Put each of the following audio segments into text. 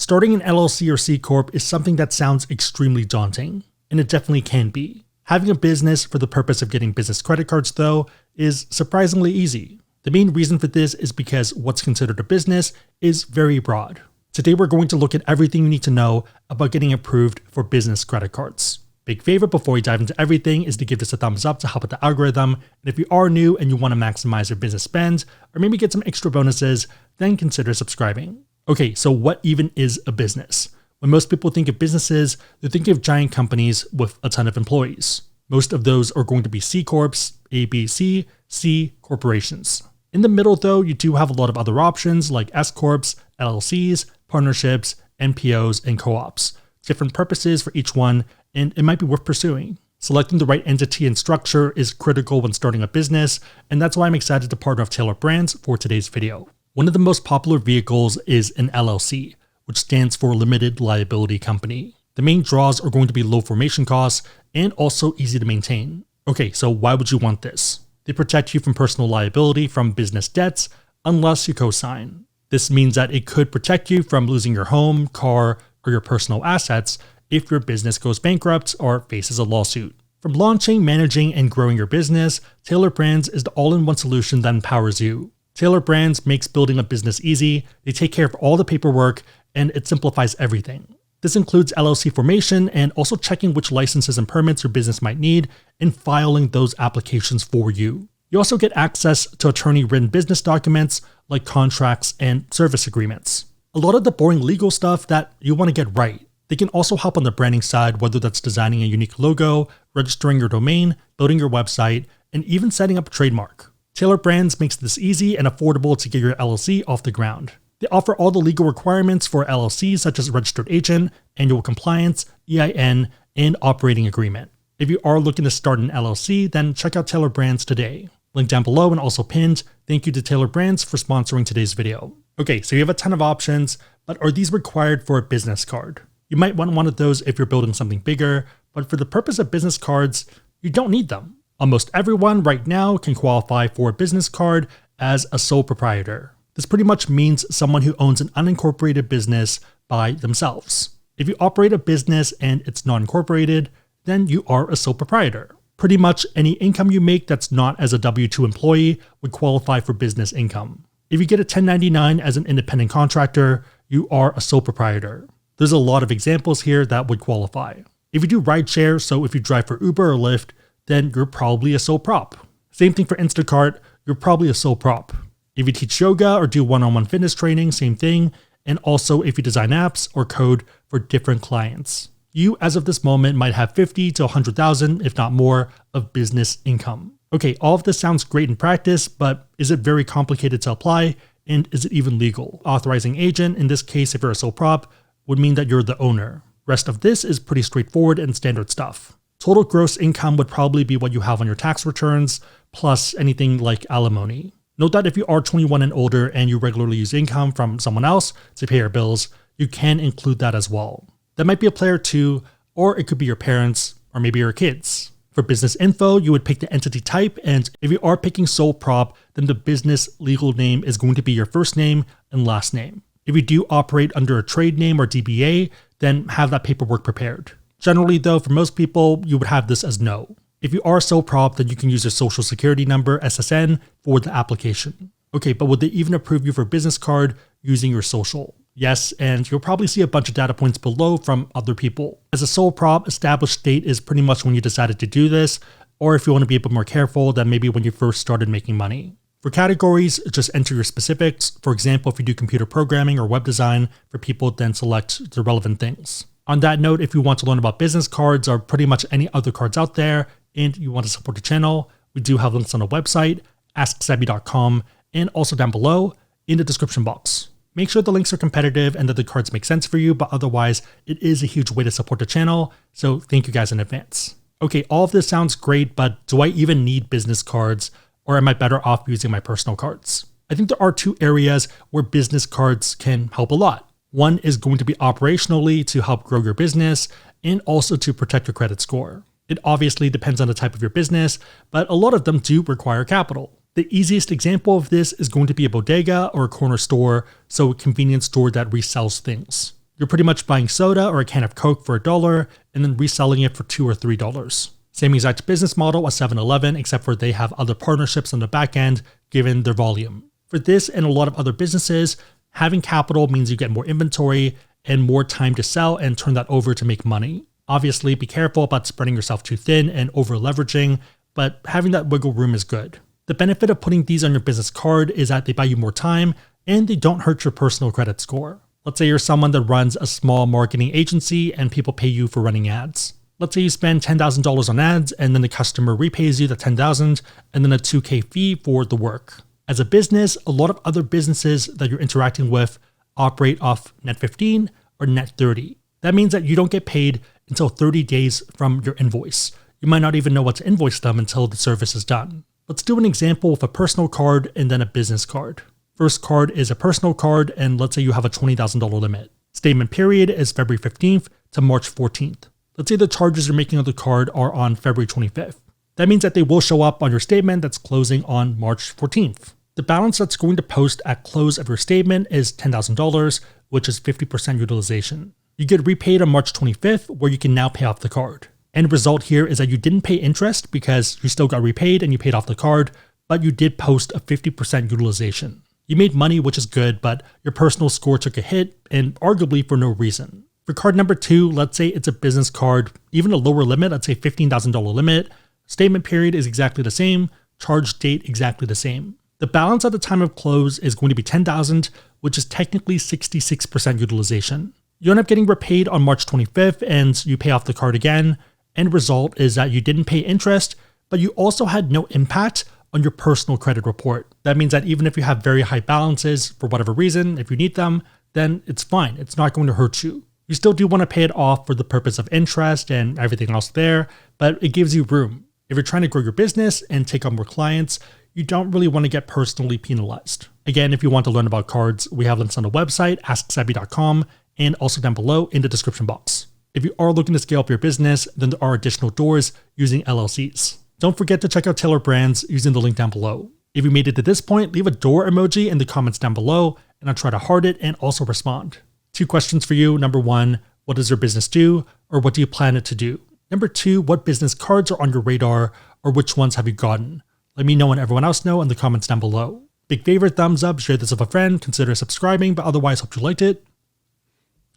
Starting an LLC or C Corp is something that sounds extremely daunting, and it definitely can be. Having a business for the purpose of getting business credit cards, though, is surprisingly easy. The main reason for this is because what's considered a business is very broad. Today we're going to look at everything you need to know about getting approved for business credit cards. Big favor before we dive into everything is to give this a thumbs up to help with the algorithm, and if you are new and you want to maximize your business spend, or maybe get some extra bonuses, then consider subscribing. Okay, so what even is a business? When most people think of businesses, they think of giant companies with a ton of employees. Most of those are going to be C Corps, A, B, C corporations. In the middle though, you do have a lot of other options like S Corps, LLCs, partnerships, NPOs, and co-ops. Different purposes for each one, and it might be worth pursuing. Selecting the right entity and structure is critical when starting a business, and that's why I'm excited to partner with Tailor Brands for today's video. One of the most popular vehicles is an LLC, which stands for Limited Liability Company. The main draws are going to be low formation costs and also easy to maintain. Okay, so why would you want this? They protect you from personal liability from business debts unless you co-sign. This means that it could protect you from losing your home, car, or your personal assets if your business goes bankrupt or faces a lawsuit. From launching, managing, and growing your business, Tailor Brands is the all-in-one solution that empowers you. Tailor Brands makes building a business easy, they take care of all the paperwork, and it simplifies everything. This includes LLC formation and also checking which licenses and permits your business might need and filing those applications for you. You also get access to attorney-written business documents like contracts and service agreements. A lot of the boring legal stuff that you want to get right. They can also help on the branding side, whether that's designing a unique logo, registering your domain, building your website, and even setting up a trademark. Tailor Brands makes this easy and affordable to get your LLC off the ground. They offer all the legal requirements for LLCs such as registered agent, annual compliance, EIN, and operating agreement. If you are looking to start an LLC, then check out Tailor Brands today. Link down below and also pinned. Thank you to Tailor Brands for sponsoring today's video. Okay, so you have a ton of options, but are these required for a business card? You might want one of those if you're building something bigger, but for the purpose of business cards, you don't need them. Almost everyone right now can qualify for a business card as a sole proprietor. This pretty much means someone who owns an unincorporated business by themselves. If you operate a business and it's non-incorporated, then you are a sole proprietor. Pretty much any income you make that's not as a W-2 employee would qualify for business income. If you get a 1099 as an independent contractor, you are a sole proprietor. There's a lot of examples here that would qualify. If you do rideshare, so if you drive for Uber or Lyft, then you're probably a sole prop. Same thing for Instacart, you're probably a sole prop. If you teach yoga or do one-on-one fitness training, same thing. And also if you design apps or code for different clients. You, as of this moment, might have 50 to 100,000, if not more, of business income. Okay, all of this sounds great in practice, but is it very complicated to apply? And is it even legal? Authorizing agent, in this case, if you're a sole prop, would mean that you're the owner. Rest of this is pretty straightforward and standard stuff. Total gross income would probably be what you have on your tax returns, plus anything like alimony. Note that if you are 21 and older and you regularly use income from someone else to pay your bills, you can include that as well. That might be a player too, or it could be your parents, or maybe your kids. For business info, you would pick the entity type, and if you are picking sole prop, then the business legal name is going to be your first name and last name. If you do operate under a trade name or DBA, then have that paperwork prepared. Generally though, for most people, you would have this as no. If you are sole prop, then you can use your social security number, SSN, for the application. Okay, but would they even approve you for a business card using your social? Yes, and you'll probably see a bunch of data points below from other people. As a sole prop, established date is pretty much when you decided to do this, or if you want to be a bit more careful, then maybe when you first started making money. For categories, just enter your specifics. For example, if you do computer programming or web design, for people, then select the relevant things. On that note, if you want to learn about business cards or pretty much any other cards out there, and you want to support the channel, we do have links on the website, AskSebby.com, and also down below in the description box. Make sure the links are competitive and that the cards make sense for you, but otherwise, it is a huge way to support the channel, so thank you guys in advance. Okay, all of this sounds great, but do I even need business cards, or am I better off using my personal cards? I think there are two areas where business cards can help a lot. One is going to be operationally to help grow your business and also to protect your credit score. It obviously depends on the type of your business, but a lot of them do require capital. The easiest example of this is going to be a bodega or a corner store, so a convenience store that resells things. You're pretty much buying soda or a can of Coke for $1 and then reselling it for $2 or $3. Same exact business model as 7-Eleven, except for they have other partnerships on the back end given their volume. For this and a lot of other businesses, having capital means you get more inventory and more time to sell and turn that over to make money. Obviously, be careful about spreading yourself too thin and over leveraging, but having that wiggle room is good. The benefit of putting these on your business card is that they buy you more time and they don't hurt your personal credit score. Let's say you're someone that runs a small marketing agency and people pay you for running ads. Let's say you spend $10,000 on ads and then the customer repays you the $10,000 and then a $2,000 fee for the work. As a business, a lot of other businesses that you're interacting with operate off net 15 or net 30. That means that you don't get paid until 30 days from your invoice. You might not even know what to invoice them until the service is done. Let's do an example with a personal card and then a business card. First card is a personal card, and let's say you have a $20,000 limit. Statement period is February 15th to March 14th. Let's say the charges you're making on the card are on February 25th. That means that they will show up on your statement that's closing on March 14th. The balance that's going to post at close of your statement is $10,000, which is 50% utilization. You get repaid on March 25th, where you can now pay off the card. End result here is that you didn't pay interest because you still got repaid and you paid off the card, but you did post a 50% utilization. You made money, which is good, but your personal score took a hit, and arguably for no reason. For card number 2, let's say it's a business card, even a lower limit, let's say $15,000 limit. Statement period is exactly the same, charge date exactly the same. The balance at the time of close is going to be $10,000, which is technically 66% utilization. You end up getting repaid on March 25th and you pay off the card again. End result is that you didn't pay interest, but you also had no impact on your personal credit report. That means that even if you have very high balances for whatever reason, if you need them, then it's fine. It's not going to hurt you. You still do want to pay it off for the purpose of interest and everything else there, but it gives you room. If you're trying to grow your business and take on more clients, you don't really want to get personally penalized. Again, if you want to learn about cards, we have links on the website, AskSebby.com, and also down below in the description box. If you are looking to scale up your business, then there are additional doors using LLCs. Don't forget to check out Tailor Brands using the link down below. If you made it to this point, leave a door emoji in the comments down below, and I'll try to heart it and also respond. 2 questions for you. Number 1, what does your business do, or what do you plan it to do? Number 2, what business cards are on your radar, or which ones have you gotten? Let me know and everyone else know in the comments down below. Big favorite, thumbs up, share this with a friend, consider subscribing, but otherwise hope you liked it.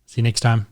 See you next time.